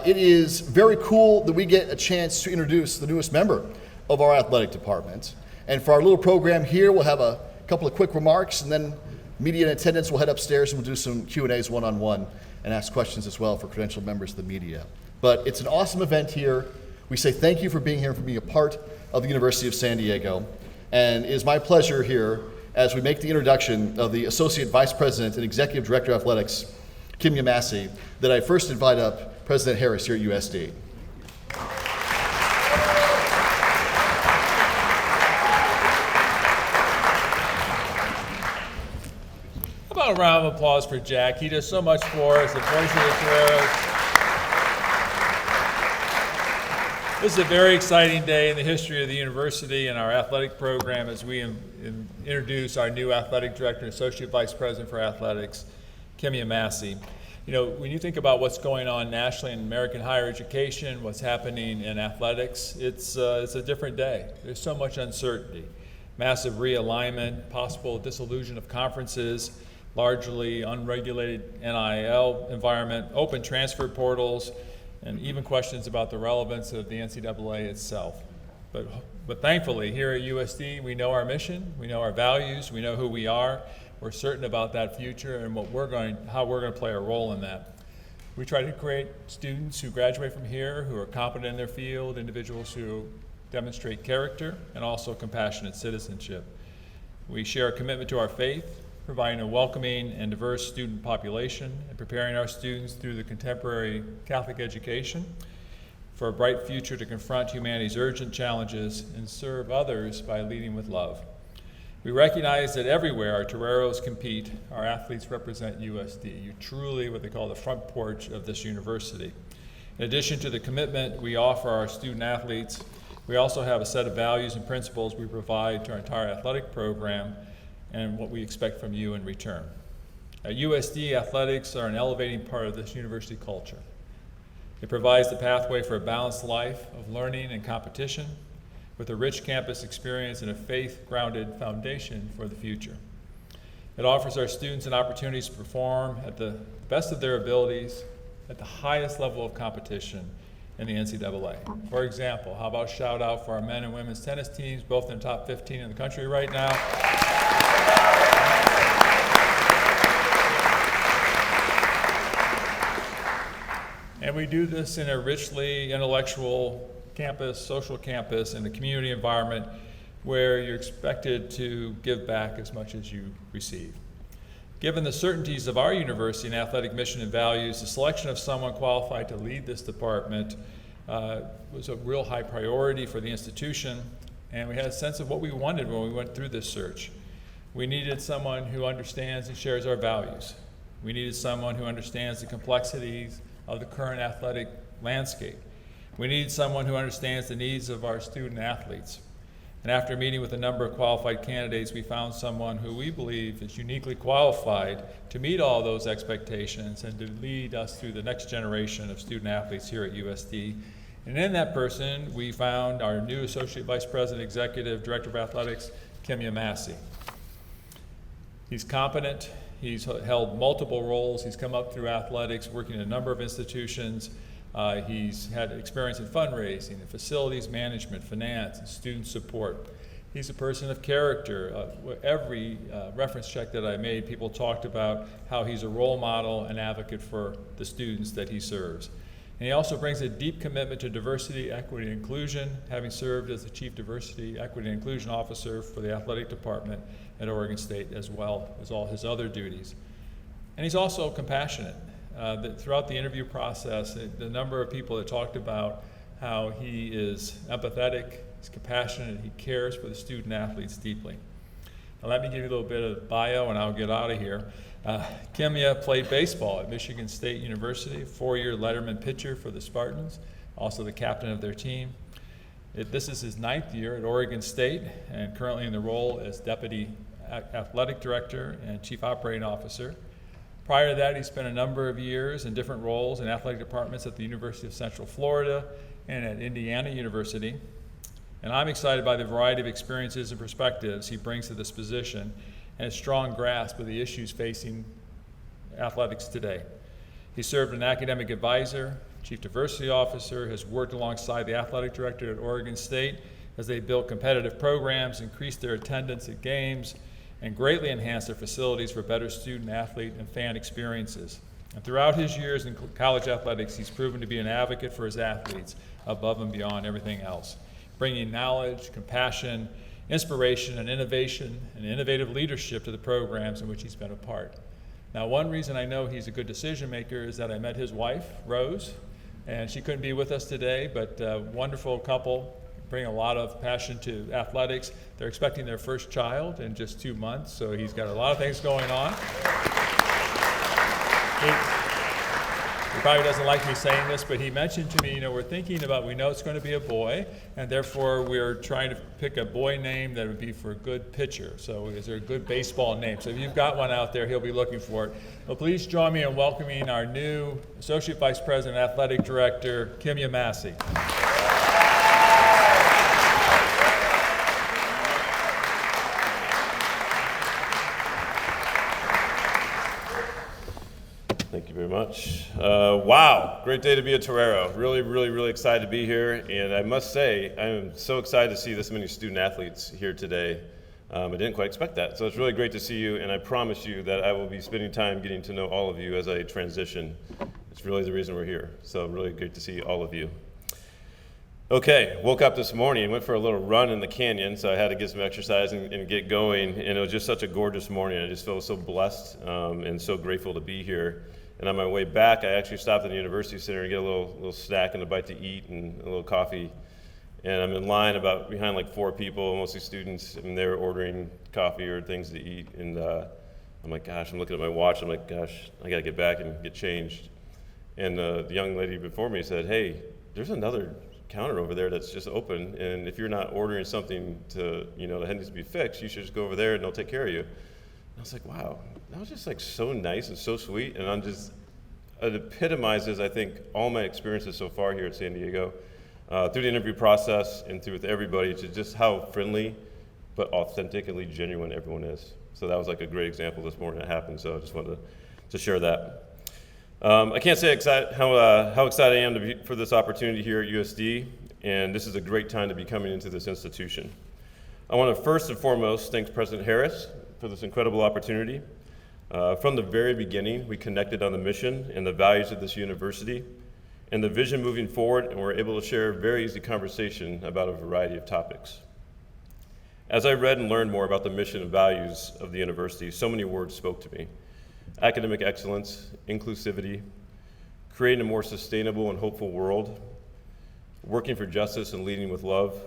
It is very cool that we get a chance to introduce the newest member of our athletic department. And for our little program here, we'll have a couple of quick remarks, and then media in attendance will head upstairs and we'll do some Q&As one-on-one and ask questions as well for credentialed members of the media. But it's an awesome event here. We say thank you for being here and for being a part of the University of San Diego. And it is my pleasure here as we make the introduction of the Associate Vice President and Executive Director of Athletics, Kimya Massey, that I first invite up President Harris here at USD. How about a round of applause for Jack? He does so much for us, the voice of the Toreros. This is a very exciting day in the history of the university and our athletic program as we introduce our new athletic director and associate vice president for athletics, Kimya Massey. You know, when you think about what's going on nationally in American higher education, what's happening in athletics, it's a different day. There's so much uncertainty, massive realignment, possible dissolution of conferences, largely unregulated NIL environment, open transfer portals, and even questions about the relevance of the NCAA itself. But thankfully, here at USD, we know our mission, we know our values, we know who we are. We're certain about that future and how we're going to play a role in that. We try to create students who graduate from here who are competent in their field, individuals who demonstrate character and also compassionate citizenship. We share a commitment to our faith, providing a welcoming and diverse student population, and preparing our students through the contemporary Catholic education for a bright future to confront humanity's urgent challenges and serve others by leading with love. We recognize that everywhere our Toreros compete, our athletes represent USD. You're truly what they call the front porch of this university. In addition to the commitment we offer our student athletes, we also have a set of values and principles we provide to our entire athletic program and what we expect from you in return. At USD, athletics are an elevating part of this university culture. It provides the pathway for a balanced life of learning and competition with a rich campus experience and a faith-grounded foundation for the future. It offers our students an opportunity to perform at the best of their abilities at the highest level of competition in the NCAA. For example, how about a shout out for our men and women's tennis teams, both in the top 15 in the country right now. And we do this in a richly intellectual campus, social campus, and a community environment where you're expected to give back as much as you receive. Given the certainties of our university and athletic mission and values, the selection of someone qualified to lead this department was a real high priority for the institution, and we had a sense of what we wanted when we went through this search. We needed someone who understands and shares our values. We needed someone who understands the complexities of the current athletic landscape. We needed someone who understands the needs of our student athletes. And after meeting with a number of qualified candidates, we found someone who we believe is uniquely qualified to meet all those expectations and to lead us through the next generation of student athletes here at USD. And in that person, we found our new Associate Vice President, Executive Director of Athletics, Kimya Massey. He's competent. He's held multiple roles. He's come up through athletics, working in a number of institutions. He's had experience in fundraising, and facilities management, finance, and student support. He's a person of character. Every reference check that I made, people talked about how he's a role model and advocate for the students that he serves. And he also brings a deep commitment to diversity, equity, and inclusion, having served as the Chief Diversity, Equity, and Inclusion Officer for the athletic department at Oregon State, as well as all his other duties. And he's also compassionate. Throughout the interview process, the number of people that talked about how he is empathetic, he's compassionate, he cares for the student athletes deeply. Now let me give you a little bit of bio and I'll get out of here. Kimya played baseball at Michigan State University, 4-year Letterman pitcher for the Spartans, also the captain of their team. This is his 9th year at Oregon State and currently in the role as Deputy Athletic Director and Chief Operating Officer. Prior to that, he spent a number of years in different roles in athletic departments at the University of Central Florida and at Indiana University. And I'm excited by the variety of experiences and perspectives he brings to this position and his strong grasp of the issues facing athletics today. He served as an academic advisor, Chief Diversity Officer, has worked alongside the athletic director at Oregon State as they built competitive programs, increased their attendance at games, and greatly enhanced their facilities for better student, athlete, and fan experiences. And throughout his years in college athletics, he's proven to be an advocate for his athletes above and beyond everything else, bringing knowledge, compassion, inspiration, and innovation, and innovative leadership to the programs in which he's been a part. Now, one reason I know he's a good decision maker is that I met his wife, Rose, and she couldn't be with us today, but a wonderful couple, bring a lot of passion to athletics. They're expecting their first child in just 2 months, so he's got a lot of things going on. He probably doesn't like me saying this, but he mentioned to me, we know it's going to be a boy, and therefore we're trying to pick a boy name that would be for a good pitcher. So is there a good baseball name? So if you've got one out there, he'll be looking for it. Well, please join me in welcoming our new Associate Vice President, Athletic Director, Kimya Massey. Thank you very much. Wow, great day to be a Torero. Really, really, really excited to be here. And I must say, I am so excited to see this many student athletes here today. I didn't quite expect that. So it's really great to see you, and I promise you that I will be spending time getting to know all of you as I transition. It's really the reason we're here. So really great to see all of you. Okay, woke up this morning, went for a little run in the canyon, so I had to get some exercise and get going. And it was just such a gorgeous morning. I just felt so blessed and so grateful to be here. And on my way back, I actually stopped in the University Center to get a little snack and a bite to eat and a little coffee. And I'm in line behind like 4 people, mostly students, and they're ordering coffee or things to eat. And I'm like, gosh, I'm looking at my watch. I'm like, gosh, I got to get back and get changed. And the young lady before me said, hey, there's another counter over there that's just open. And if you're not ordering something that needs to be fixed, you should just go over there and they'll take care of you. I was like, wow, that was just like so nice and so sweet. And it epitomizes, I think, all my experiences so far here at San Diego, through the interview process and through with everybody, to just how friendly but authentically genuine everyone is. So that was like a great example this morning that happened. So I just wanted to share that. I can't say how excited I am for this opportunity here at USD, and this is a great time to be coming into this institution. I want to first and foremost thank President Harris for this incredible opportunity. From the very beginning, we connected on the mission and the values of this university and the vision moving forward, and we're able to share a very easy conversation about a variety of topics. As I read and learned more about the mission and values of the university, so many words spoke to me. Academic excellence, inclusivity, creating a more sustainable and hopeful world, working for justice and leading with love,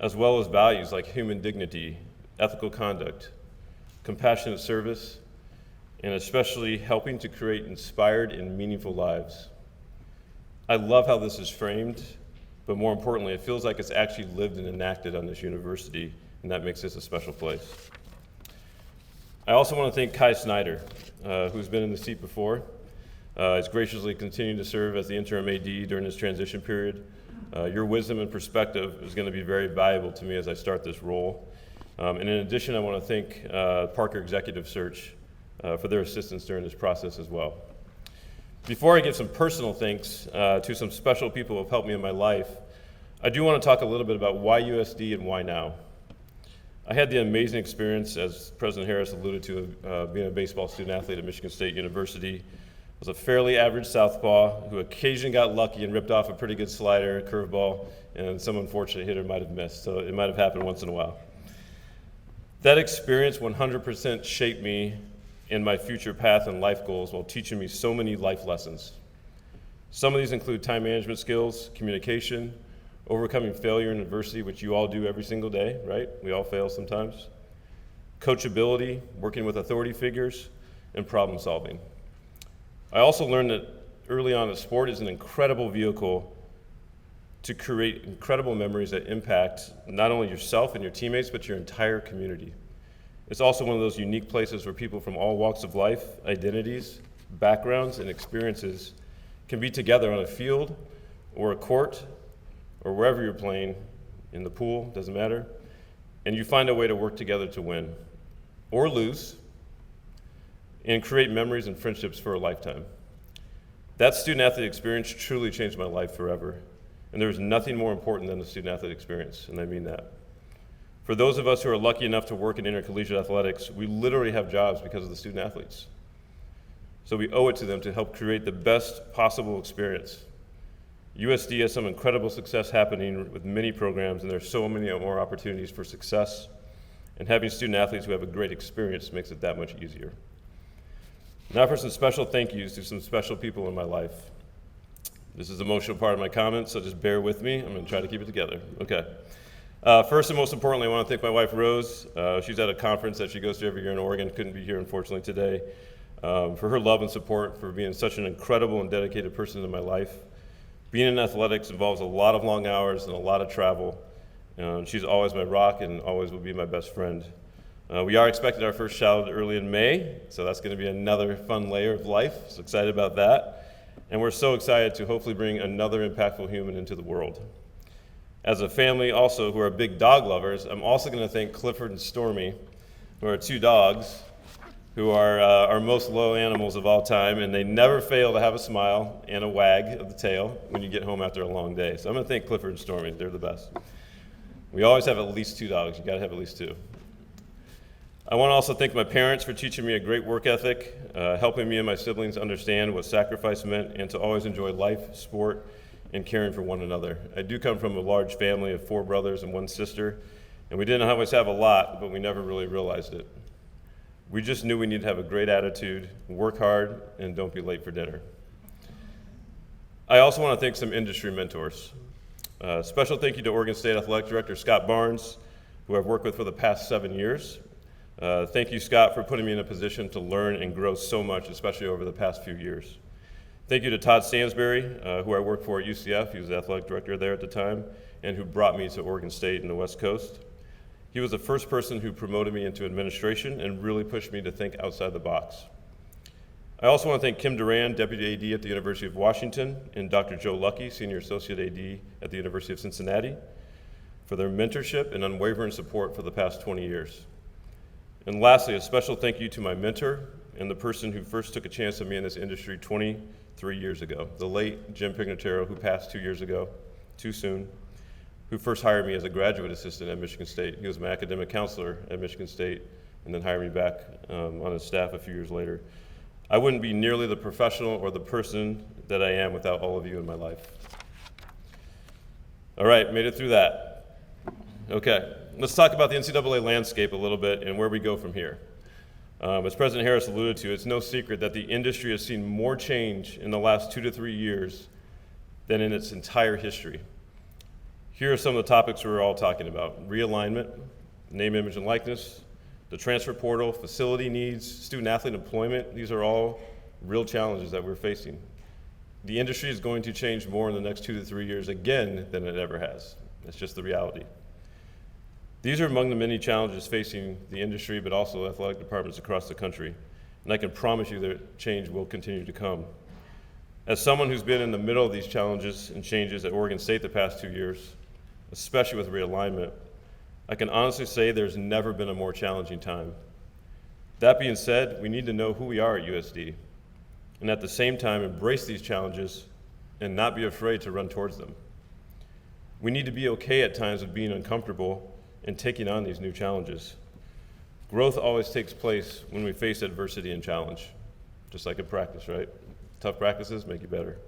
as well as values like human dignity, ethical conduct, compassionate service, and especially helping to create inspired and meaningful lives. I love how this is framed, but more importantly, it feels like it's actually lived and enacted on this university, and that makes this a special place. I also want to thank Kai Snyder, who's been in the seat before. He's graciously continued to serve as the interim AD during this transition period. Your wisdom and perspective is going to be very valuable to me as I start this role. And in addition, I want to thank Parker Executive Search for their assistance during this process as well. Before I give some personal thanks to some special people who have helped me in my life, I do want to talk a little bit about why USD and why now. I had the amazing experience, as President Harris alluded to, being a baseball student athlete at Michigan State University. I was a fairly average southpaw who occasionally got lucky and ripped off a pretty good slider, a curveball, and some unfortunate hitter might have missed, so it might have happened once in a while. That experience 100% shaped me in my future path and life goals while teaching me so many life lessons. Some of these include time management skills, communication, overcoming failure and adversity, which you all do every single day, right? We all fail sometimes. Coachability, working with authority figures, and problem solving. I also learned that early on that sport is an incredible vehicle to create incredible memories that impact not only yourself and your teammates, but your entire community. It's also one of those unique places where people from all walks of life, identities, backgrounds, and experiences can be together on a field or a court or wherever you're playing, in the pool, doesn't matter, and you find a way to work together to win or lose and create memories and friendships for a lifetime. That student-athlete experience truly changed my life forever. And there's nothing more important than the student-athlete experience, and I mean that. For those of us who are lucky enough to work in intercollegiate athletics, we literally have jobs because of the student-athletes. So we owe it to them to help create the best possible experience. USD has some incredible success happening with many programs, and there's so many more opportunities for success. And having student-athletes who have a great experience makes it that much easier. Now for some special thank yous to some special people in my life. This is the emotional part of my comments, so just bear with me. I'm going to try to keep it together. Okay. First and most importantly, I want to thank my wife, Rose. She's at a conference that she goes to every year in Oregon. Couldn't be here, unfortunately, today. For her love and support, for being such an incredible and dedicated person in my life. Being in athletics involves a lot of long hours and a lot of travel. She's always my rock and always will be my best friend. We are expecting our first child early in May, so that's going to be another fun layer of life. So excited about that. And we're so excited to hopefully bring another impactful human into the world. As a family also who are big dog lovers, I'm also going to thank Clifford and Stormy, who are 2 dogs, who are our most loyal animals of all time, and they never fail to have a smile and a wag of the tail when you get home after a long day. So I'm going to thank Clifford and Stormy. They're the best. We always have at least 2 dogs. You got to have at least 2. I want to also thank my parents for teaching me a great work ethic, helping me and my siblings understand what sacrifice meant, and to always enjoy life, sport, and caring for one another. I do come from a large family of 4 brothers and 1 sister, and we didn't always have a lot, but we never really realized it. We just knew we needed to have a great attitude, work hard, and don't be late for dinner. I also want to thank some industry mentors. Special thank you to Oregon State Athletic Director Scott Barnes, who I've worked with for the past 7 years. Thank you, Scott, for putting me in a position to learn and grow so much, especially over the past few years. Thank you to Todd Stansberry, who I worked for at UCF. He was the athletic director there at the time, and who brought me to Oregon State and the West Coast. He was the first person who promoted me into administration and really pushed me to think outside the box. I also want to thank Kim Duran, Deputy AD at the University of Washington, and Dr. Joe Lucky, Senior Associate AD at the University of Cincinnati, for their mentorship and unwavering support for the past 20 years. And lastly, a special thank you to my mentor and the person who first took a chance on me in this industry 23 years ago, the late Jim Pignataro, who passed 2 years ago, too soon, who first hired me as a graduate assistant at Michigan State. He was my academic counselor at Michigan State and then hired me back on his staff a few years later. I wouldn't be nearly the professional or the person that I am without all of you in my life. All right, made it through that. Okay, let's talk about the NCAA landscape a little bit and where we go from here. As President Harris alluded to, it's no secret that the industry has seen more change in the last 2 to 3 years than in its entire history. Here are some of the topics we're all talking about: realignment, name, image, and likeness, the transfer portal, facility needs, student-athlete employment. These are all real challenges that we're facing. The industry is going to change more in the next 2 to 3 years again than it ever has. That's just the reality. These are among the many challenges facing the industry, but also athletic departments across the country. And I can promise you that change will continue to come. As someone who's been in the middle of these challenges and changes at Oregon State the past 2 years, especially with realignment, I can honestly say there's never been a more challenging time. That being said, we need to know who we are at USD, and at the same time embrace these challenges and not be afraid to run towards them. We need to be okay at times with being uncomfortable and taking on these new challenges. Growth always takes place when we face adversity and challenge, just like in practice, right? Tough practices make you better.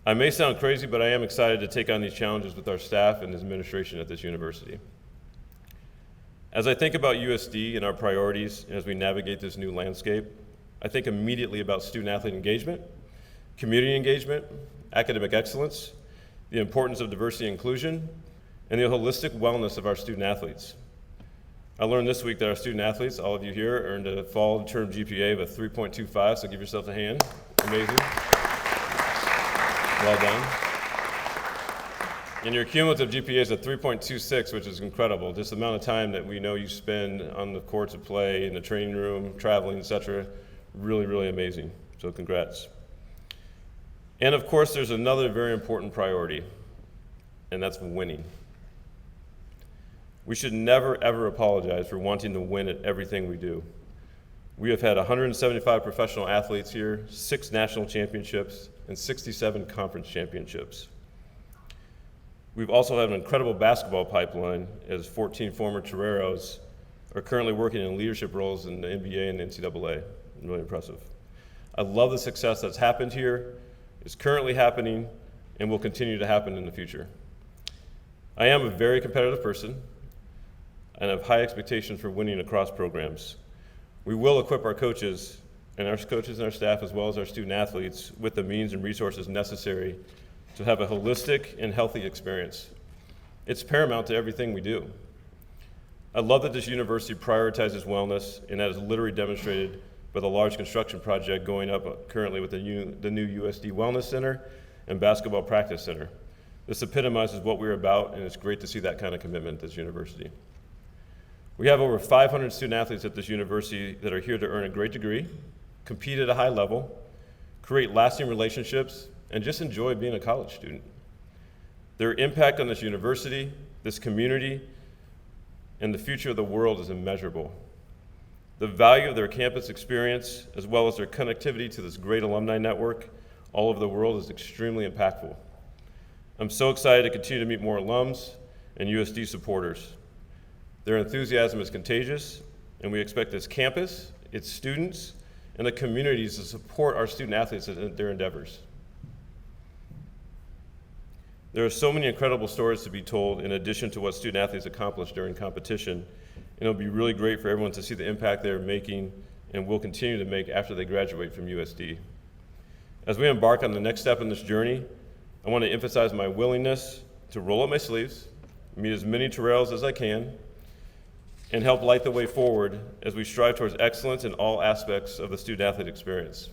I may sound crazy, but I am excited to take on these challenges with our staff and administration at this university. As I think about USD and our priorities as we navigate this new landscape, I think immediately about student-athlete engagement, community engagement, academic excellence, the importance of diversity and inclusion, and the holistic wellness of our student-athletes. I learned this week that our student-athletes, all of you here, earned a fall term GPA of a 3.25, so give yourself a hand. Amazing. Well done. And your cumulative GPA is a 3.26, which is incredible. Just the amount of time that we know you spend on the courts of play, in the training room, traveling, etc. Really, really amazing. So congrats. And of course, there's another very important priority, and that's winning. We should never, ever apologize for wanting to win at everything we do. We have had 175 professional athletes here, 6 national championships, and 67 conference championships. We've also had an incredible basketball pipeline, as 14 former Toreros are currently working in leadership roles in the NBA and NCAA. Really impressive. I love the success that's happened here, is currently happening, and will continue to happen in the future. I am a very competitive person and have high expectations for winning across programs. We will equip our coaches and our staff, as well as our student athletes, with the means and resources necessary to have a holistic and healthy experience. It's paramount to everything we do. I love that this university prioritizes wellness, and that is literally demonstrated by the large construction project going up currently with the new USD Wellness Center and Basketball Practice Center. This epitomizes what we're about, and it's great to see that kind of commitment at this university. We have over 500 student athletes at this university that are here to earn a great degree, compete at a high level, create lasting relationships, and just enjoy being a college student. Their impact on this university, this community, and the future of the world is immeasurable. The value of their campus experience, as well as their connectivity to this great alumni network all over the world, is extremely impactful. I'm so excited to continue to meet more alums and USD supporters. Their enthusiasm is contagious, and we expect this campus, its students, and the communities to support our student athletes in their endeavors. There are so many incredible stories to be told in addition to what student athletes accomplish during competition, and it'll be really great for everyone to see the impact they're making and will continue to make after they graduate from USD. As we embark on the next step in this journey, I want to emphasize my willingness to roll up my sleeves, meet as many Toreros as I can, and help light the way forward as we strive towards excellence in all aspects of the student-athlete experience.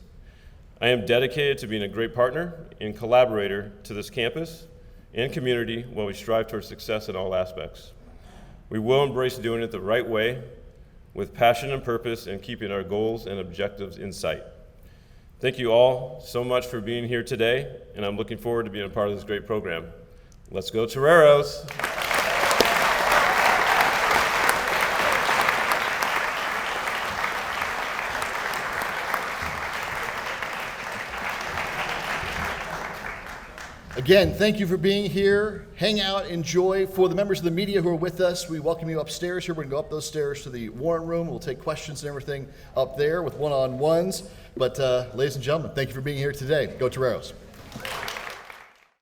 I am dedicated to being a great partner and collaborator to this campus and community while we strive towards success in all aspects. We will embrace doing it the right way, with passion and purpose, and keeping our goals and objectives in sight. Thank you all so much for being here today, and I'm looking forward to being a part of this great program. Let's go Toreros! Again, thank you for being here. Hang out, enjoy. For the members of the media who are with us, we welcome you upstairs here. We're going to go up those stairs to the Warren Room. We'll take questions and everything up there with one-on-ones. But ladies and gentlemen, thank you for being here today. Go Toreros.